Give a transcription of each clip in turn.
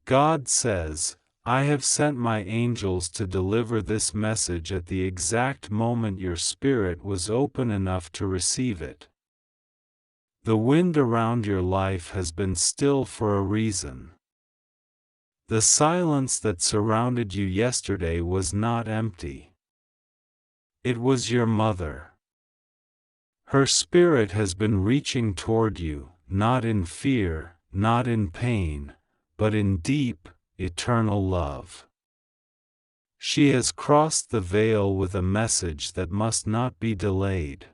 God says, I have sent my angels to deliver this message at the exact moment your spirit was open enough to receive it. The wind around your life has been still for a reason. The silence that surrounded you yesterday was not empty. It was your mother. Her spirit has been reaching toward you, not in fear, not in pain, but in deep, eternal love. She has crossed the veil with a message that must not be delayed.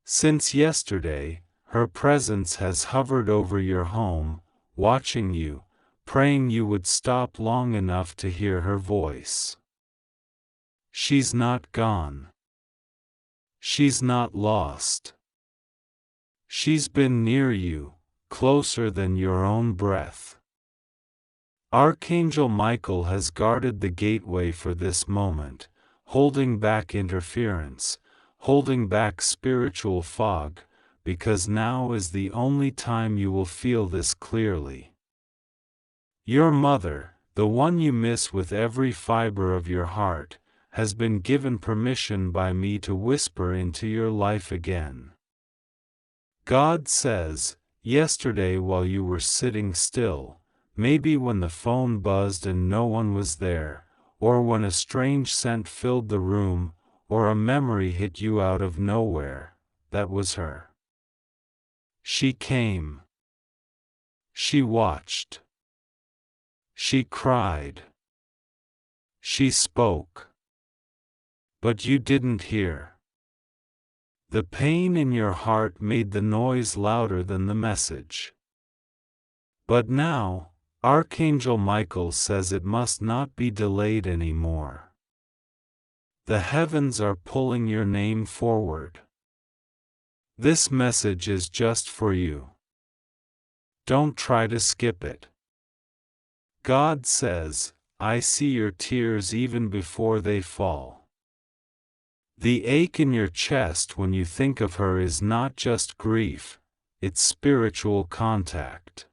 Since yesterday, her presence has hovered over your home, watching you, praying you would stop long enough to hear her voice. She's not gone. She's not lost. She's been near you, closer than your own breath. Archangel Michael has guarded the gateway for this moment, holding back interference, holding back spiritual fog, because now is the only time you will feel this clearly. Your mother, the one you miss with every fiber of your heart, has been given permission by me to whisper into your life again. God says, yesterday while you were sitting still, maybe when the phone buzzed and no one was there, or when a strange scent filled the room, or a memory hit you out of nowhere, that was her. She came. She watched. She cried. She spoke. But you didn't hear. The pain in your heart made the noise louder than the message. But now, Archangel Michael says it must not be delayed anymore. The heavens are pulling your name forward. This message is just for you. Don't try to skip it. God says, I see your tears even before they fall. The ache in your chest when you think of her is not just grief, it's spiritual contact.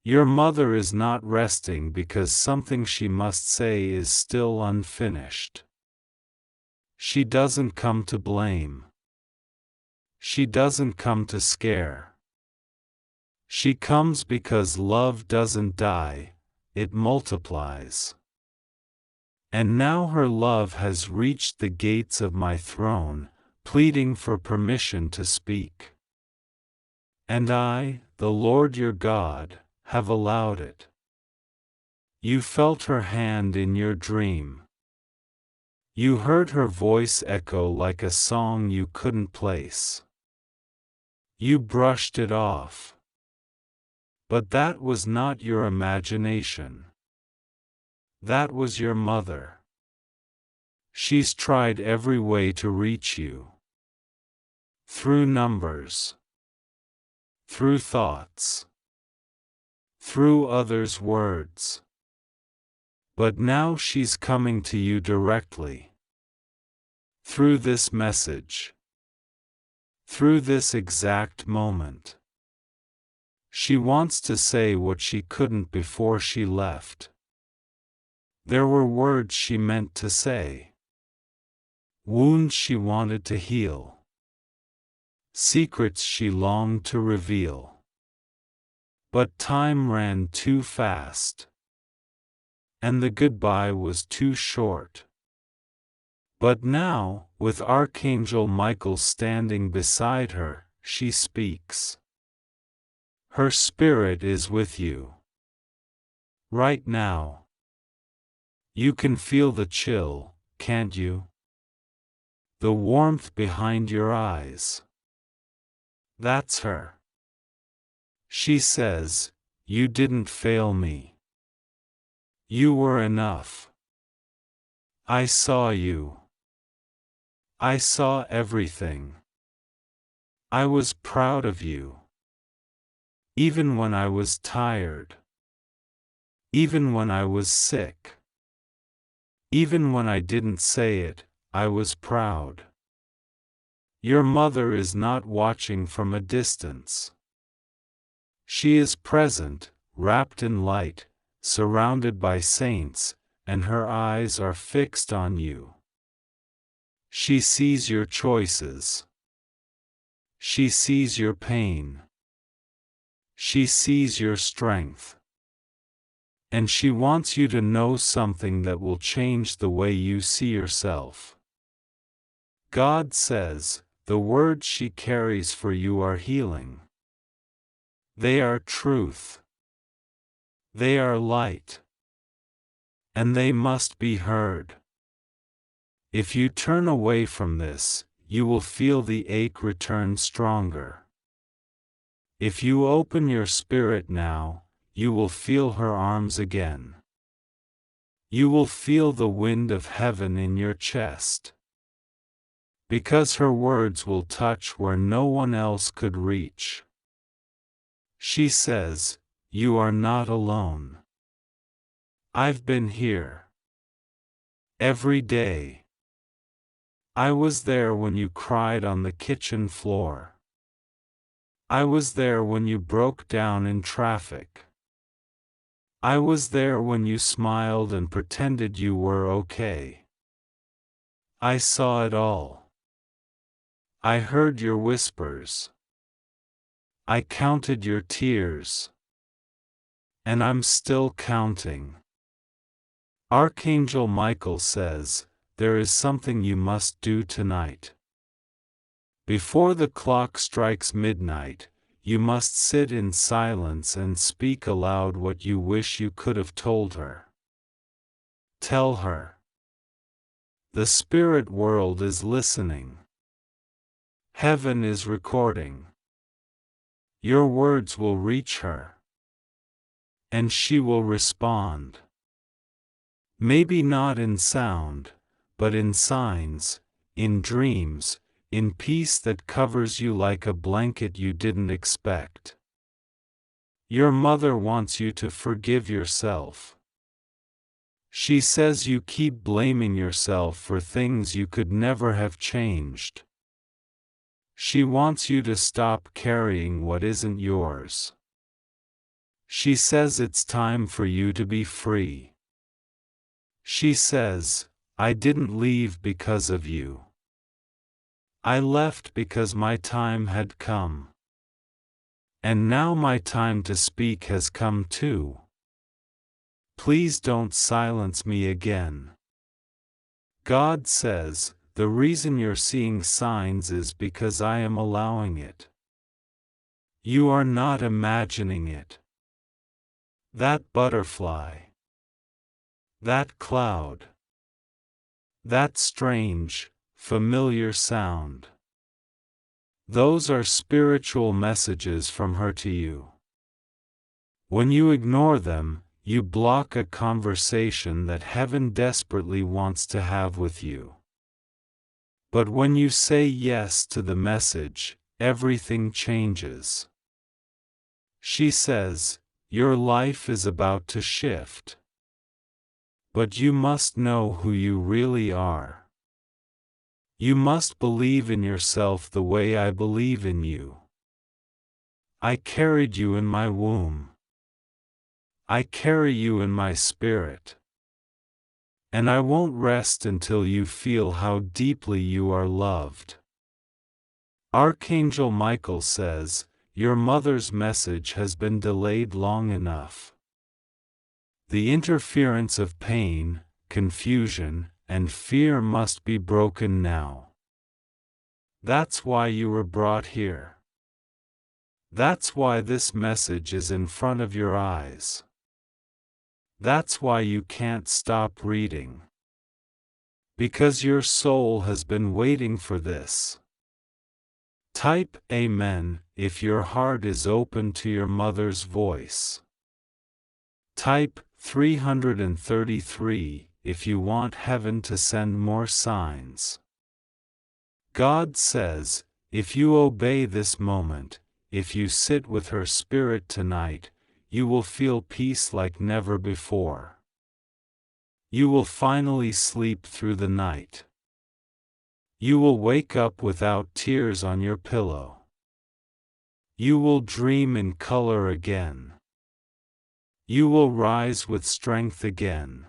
Your mother is not resting because something she must say is still unfinished. She doesn't come to blame. She doesn't come to scare. She comes because love doesn't die, it multiplies. And now her love has reached the gates of my throne, pleading for permission to speak. And I, the Lord your God, have allowed it. You felt her hand in your dream. You heard her voice echo like a song you couldn't place. You brushed it off. But that was not your imagination. That was your mother. She's tried every way to reach you. Through numbers. Through thoughts. Through others' words. But now she's coming to you directly. Through this message. Through this exact moment. She wants to say what she couldn't before she left. There were words she meant to say. Wounds she wanted to heal. Secrets she longed to reveal. But time ran too fast. And the goodbye was too short. But now, with Archangel Michael standing beside her, she speaks. Her spirit is with you. Right now. You can feel the chill, can't you? The warmth behind your eyes. That's her. She says, you didn't fail me. You were enough. I saw you. I saw everything. I was proud of you. Even when I was tired. Even when I was sick. Even when I didn't say it, I was proud. Your mother is not watching from a distance. She is present, wrapped in light, surrounded by saints, and her eyes are fixed on you. She sees your choices. She sees your pain. She sees your strength. And she wants you to know something that will change the way you see yourself. God says, the words she carries for you are healing. They are truth. They are light. And they must be heard. If you turn away from this, you will feel the ache return stronger. If you open your spirit now, you will feel her arms again. You will feel the wind of heaven in your chest. Because her words will touch where no one else could reach. She says, you are not alone. I've been here. Every day. I was there when you cried on the kitchen floor. I was there when you broke down in traffic. I was there when you smiled and pretended you were okay. I saw it all. I heard your whispers. I counted your tears. And I'm still counting. Archangel Michael says, there is something you must do tonight. Before the clock strikes midnight, you must sit in silence and speak aloud what you wish you could have told her. Tell her. The spirit world is listening. Heaven is recording. Your words will reach her. And she will respond. Maybe not in sound, but in signs, in dreams, in peace that covers you like a blanket you didn't expect. Your mother wants you to forgive yourself. She says you keep blaming yourself for things you could never have changed. She wants you to stop carrying what isn't yours. She says it's time for you to be free. She says, I didn't leave because of you. I left because my time had come. And now my time to speak has come too. Please don't silence me again. God says, the reason you're seeing signs is because I am allowing it. You are not imagining it. That butterfly. That cloud. That strange, familiar sound. Those are spiritual messages from her to you. When you ignore them, you block a conversation that heaven desperately wants to have with you. But when you say yes to the message, everything changes. She says, your life is about to shift. But you must know who you really are. You must believe in yourself the way I believe in you. I carried you in my womb. I carry you in my spirit. And I won't rest until you feel how deeply you are loved. Archangel Michael says, your mother's message has been delayed long enough. The interference of pain, confusion, and fear must be broken now. That's why you were brought here. That's why this message is in front of your eyes. That's why you can't stop reading. Because your soul has been waiting for this. Type Amen if your heart is open to your mother's voice. Type 333 if you want heaven to send more signs. God says, if you obey this moment, if you sit with her spirit tonight, you will feel peace like never before. You will finally sleep through the night. You will wake up without tears on your pillow. You will dream in color again. You will rise with strength again.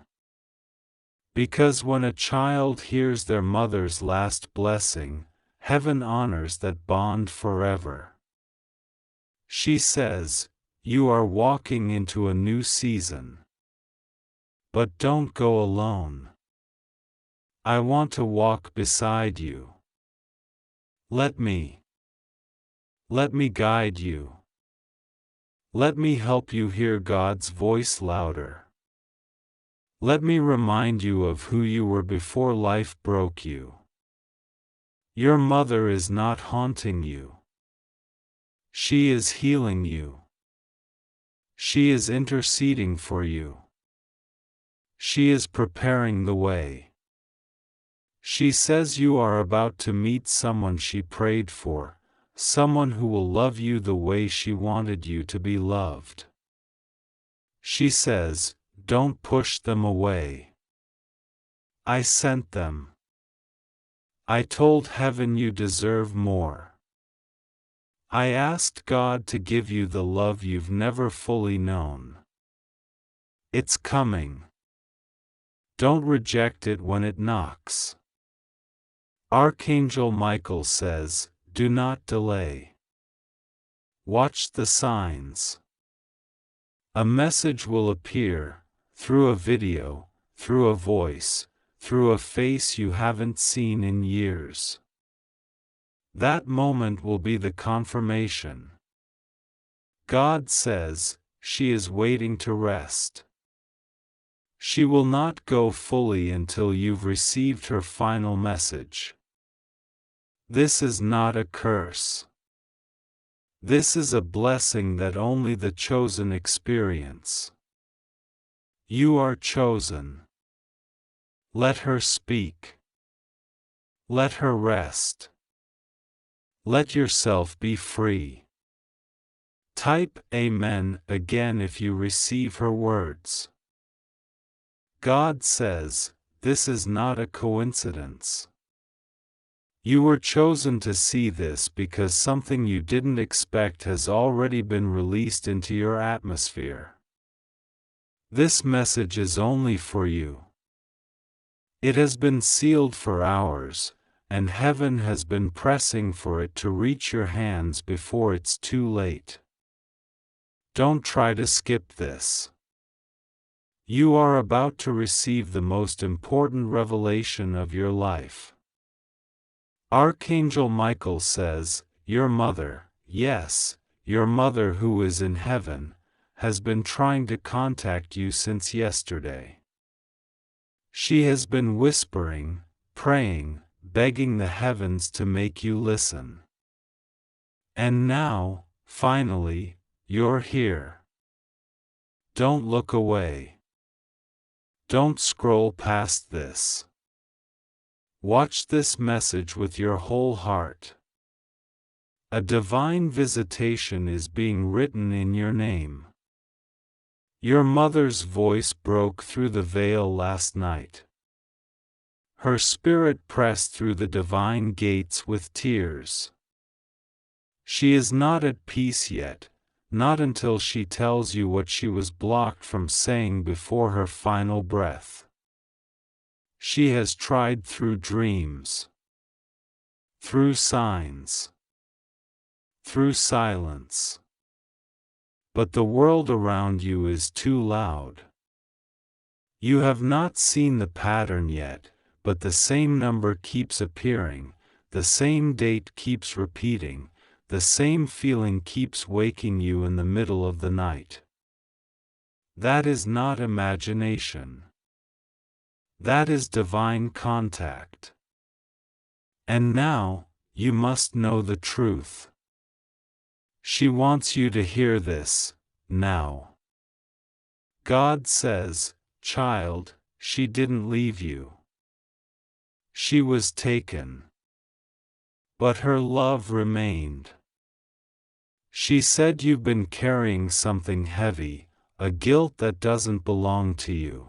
Because when a child hears their mother's last blessing, heaven honors that bond forever. She says, "You are walking into a new season. But don't go alone. I want to walk beside you. Let me guide you. Let me help you hear God's voice louder. Let me remind you of who you were before life broke you. Your mother is not haunting you. She is healing you. She is interceding for you. She is preparing the way. She says you are about to meet someone she prayed for, someone who will love you the way she wanted you to be loved. She says, don't push them away. I sent them. I told heaven you deserve more. I asked God to give you the love you've never fully known. It's coming. Don't reject it when it knocks. Archangel Michael says, do not delay. Watch the signs. A message will appear, through a video, through a voice, through a face you haven't seen in years. That moment will be the confirmation. God says, she is waiting to rest. She will not go fully until you've received her final message. This is not a curse. This is a blessing that only the chosen experience. You are chosen. Let her speak. Let her rest. Let yourself be free. Type Amen again if you receive her words. God says, this is not a coincidence. You were chosen to see this because something you didn't expect has already been released into your atmosphere. This message is only for you. It has been sealed for hours, and heaven has been pressing for it to reach your hands before it's too late. Don't try to skip this. You are about to receive the most important revelation of your life. Archangel Michael says, your mother, yes, your mother who is in heaven, has been trying to contact you since yesterday. She has been whispering, praying, begging the heavens to make you listen. And now, finally, you're here. Don't look away. Don't scroll past this. Watch this message with your whole heart. A divine visitation is being written in your name. Your mother's voice broke through the veil last night. Her spirit pressed through the divine gates with tears. She is not at peace yet, not until she tells you what she was blocked from saying before her final breath. She has tried through dreams, through signs, through silence. But the world around you is too loud. You have not seen the pattern yet, but the same number keeps appearing, the same date keeps repeating, the same feeling keeps waking you in the middle of the night. That is not imagination. That is divine contact. And now, you must know the truth. She wants you to hear this, now. God says, child, she didn't leave you. She was taken. But her love remained. She said you've been carrying something heavy, a guilt that doesn't belong to you.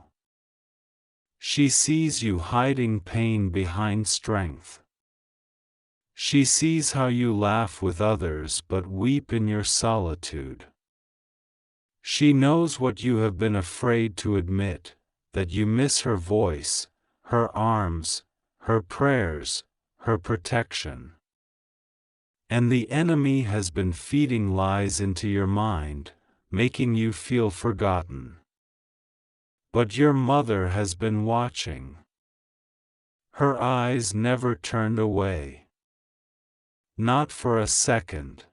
She sees you hiding pain behind strength. She sees how you laugh with others but weep in your solitude. She knows what you have been afraid to admit, that you miss her voice, her arms, her prayers, her protection. And the enemy has been feeding lies into your mind, making you feel forgotten. But your mother has been watching. Her eyes never turned away. Not for a second.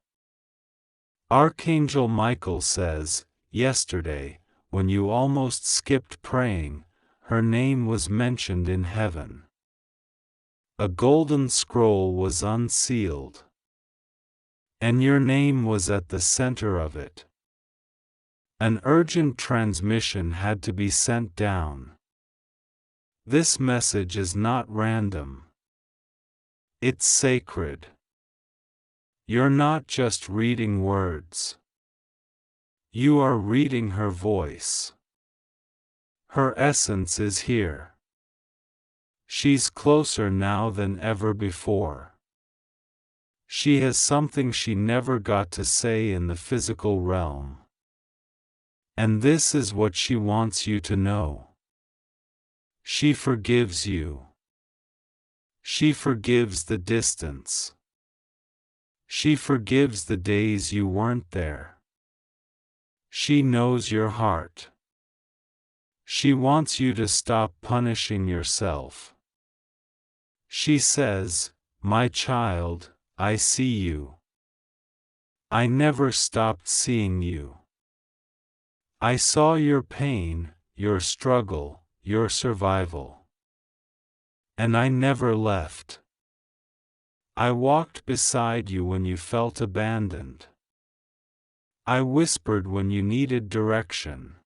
Archangel Michael says, yesterday, when you almost skipped praying, her name was mentioned in heaven. A golden scroll was unsealed. And your name was at the center of it. An urgent transmission had to be sent down. This message is not random. It's sacred. You're not just reading words. You are reading her voice. Her essence is here. She's closer now than ever before. She has something she never got to say in the physical realm. And this is what she wants you to know. She forgives you. She forgives the distance. She forgives the days you weren't there. She knows your heart. She wants you to stop punishing yourself. She says, "My child, I see you. I never stopped seeing you. I saw your pain, your struggle, your survival. And I never left. I walked beside you when you felt abandoned. I whispered when you needed direction.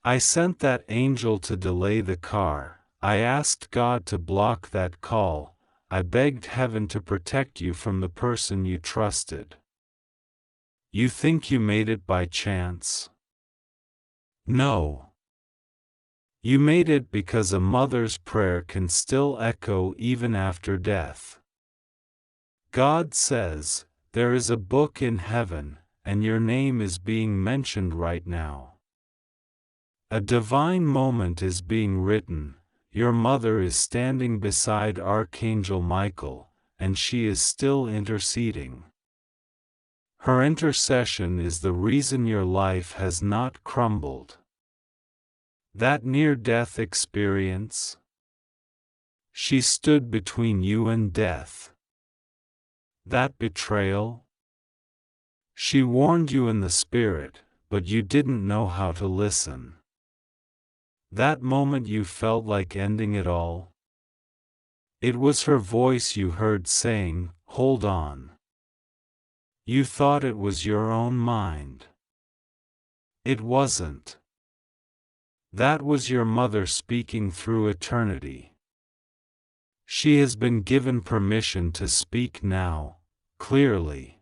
I sent that angel to delay the car. I asked God to block that call. I begged heaven to protect you from the person you trusted. You think you made it by chance? No. You made it because a mother's prayer can still echo even after death. God says, there is a book in heaven, and your name is being mentioned right now. A divine moment is being written. Your mother is standing beside Archangel Michael, and she is still interceding. Her intercession is the reason your life has not crumbled. That near-death experience? She stood between you and death. That betrayal? She warned you in the spirit, but you didn't know how to listen. That moment you felt like ending it all? It was her voice you heard saying, "Hold on." You thought it was your own mind. It wasn't. That was your mother speaking through eternity. She has been given permission to speak now, clearly.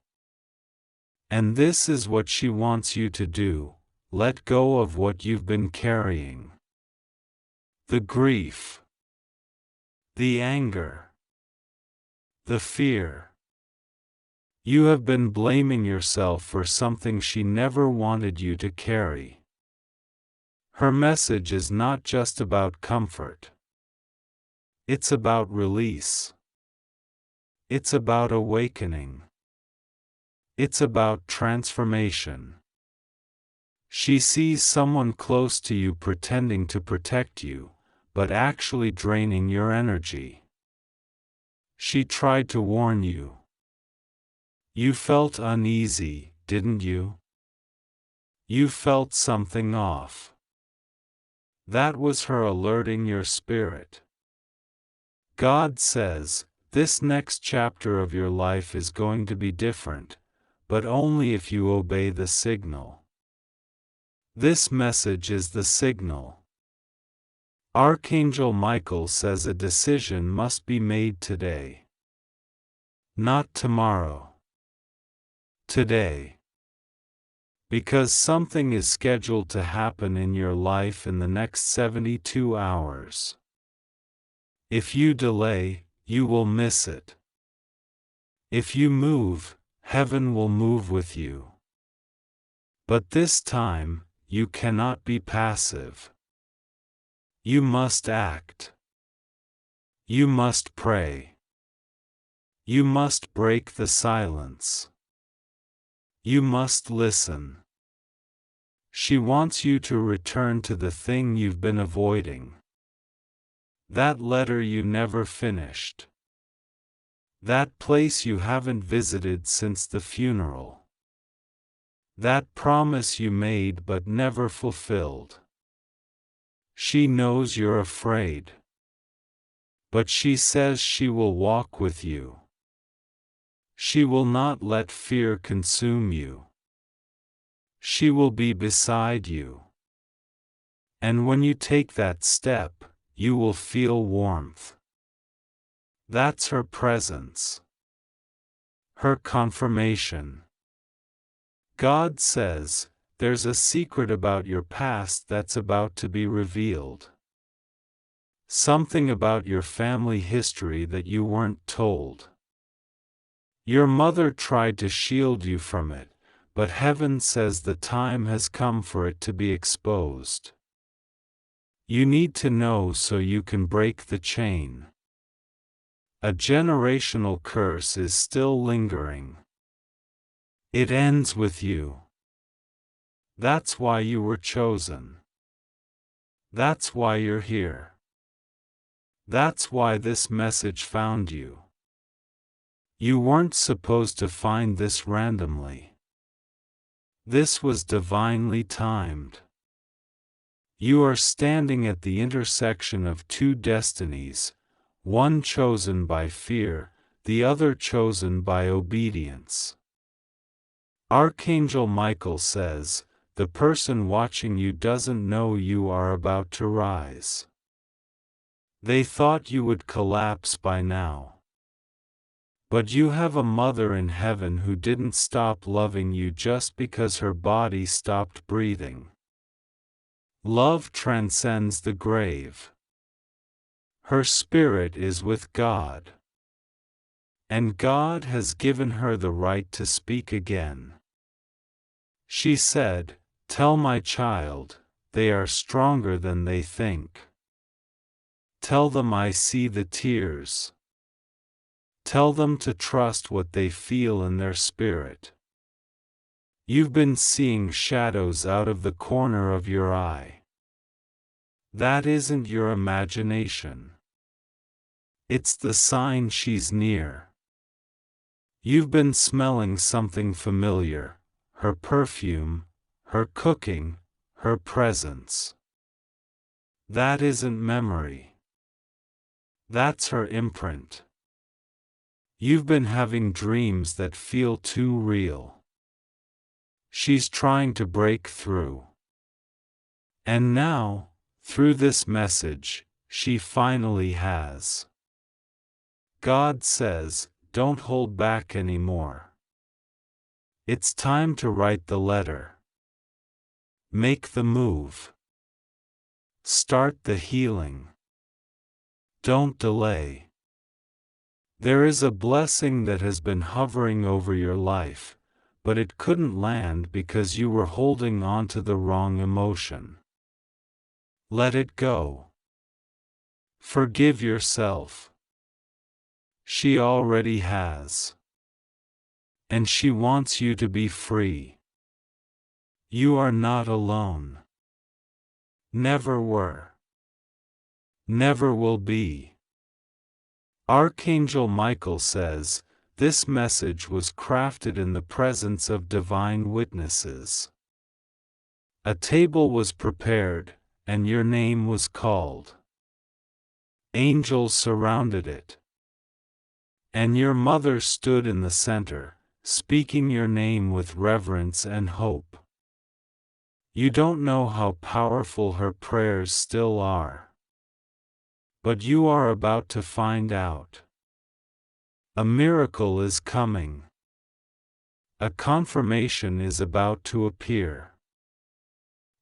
And this is what she wants you to do: let go of what you've been carrying. The grief. The anger. The fear. You have been blaming yourself for something she never wanted you to carry. Her message is not just about comfort. It's about release. It's about awakening. It's about transformation. She sees someone close to you pretending to protect you, but actually draining your energy. She tried to warn you. You felt uneasy, didn't you? You felt something off. That was her alerting your spirit. God says, this next chapter of your life is going to be different, but only if you obey the signal. This message is the signal. Archangel Michael says a decision must be made today. Not tomorrow. Today. Because something is scheduled to happen in your life in the next 72 hours. If you delay, you will miss it. If you move, heaven will move with you. But this time, you cannot be passive. You must act. You must pray. You must break the silence. You must listen. She wants you to return to the thing you've been avoiding. That letter you never finished. That place you haven't visited since the funeral. That promise you made but never fulfilled. She knows you're afraid. But she says she will walk with you. She will not let fear consume you. She will be beside you. And when you take that step, you will feel warmth. That's her presence. Her confirmation. God says, there's a secret about your past that's about to be revealed. Something about your family history that you weren't told. Your mother tried to shield you from it, but heaven says the time has come for it to be exposed. You need to know so you can break the chain. A generational curse is still lingering. It ends with you. That's why you were chosen. That's why you're here. That's why this message found you. You weren't supposed to find this randomly. This was divinely timed. You are standing at the intersection of two destinies, one chosen by fear, the other chosen by obedience. Archangel Michael says, the person watching you doesn't know you are about to rise. They thought you would collapse by now. But you have a mother in heaven who didn't stop loving you just because her body stopped breathing. Love transcends the grave. Her spirit is with God. And God has given her the right to speak again. She said, "Tell my child, they are stronger than they think. Tell them I see the tears. Tell them to trust what they feel in their spirit. You've been seeing shadows out of the corner of your eye. That isn't your imagination. It's the sign she's near. You've been smelling something familiar, her perfume, her cooking, her presence. That isn't memory. That's her imprint. You've been having dreams that feel too real. She's trying to break through. And now, through this message, she finally has. God says, don't hold back anymore. It's time to write the letter. Make the move. Start the healing. Don't delay. There is a blessing that has been hovering over your life, but it couldn't land because you were holding on to the wrong emotion. Let it go. Forgive yourself. She already has. And she wants you to be free. You are not alone. Never were. Never will be. Archangel Michael says, this message was crafted in the presence of divine witnesses. A table was prepared, and your name was called. Angels surrounded it. And your mother stood in the center, speaking your name with reverence and hope. You don't know how powerful her prayers still are. But you are about to find out. A miracle is coming. A confirmation is about to appear.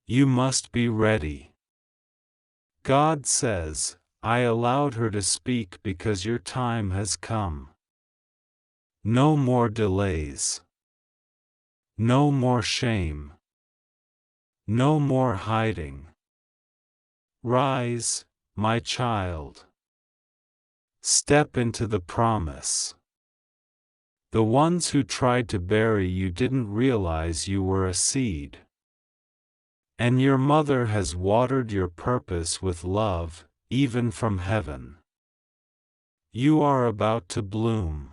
You must be ready. God says, I allowed her to speak because your time has come. No more delays. No more shame. No more hiding. Rise, my child. Step into the promise. The ones who tried to bury you didn't realize you were a seed. And your mother has watered your purpose with love, even from heaven. You are about to bloom.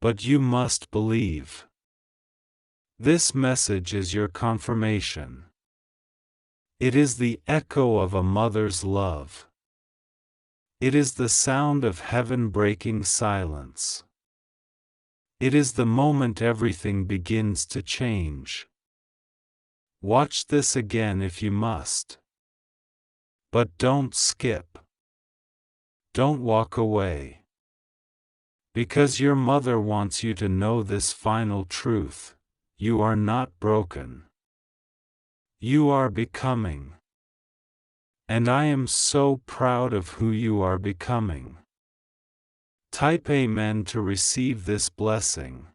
But you must believe. This message is your confirmation. It is the echo of a mother's love. It is the sound of heaven breaking silence. It is the moment everything begins to change. Watch this again if you must. But don't skip. Don't walk away. Because your mother wants you to know this final truth: you are not broken. You are becoming. And I am so proud of who you are becoming. Type Amen to receive this blessing.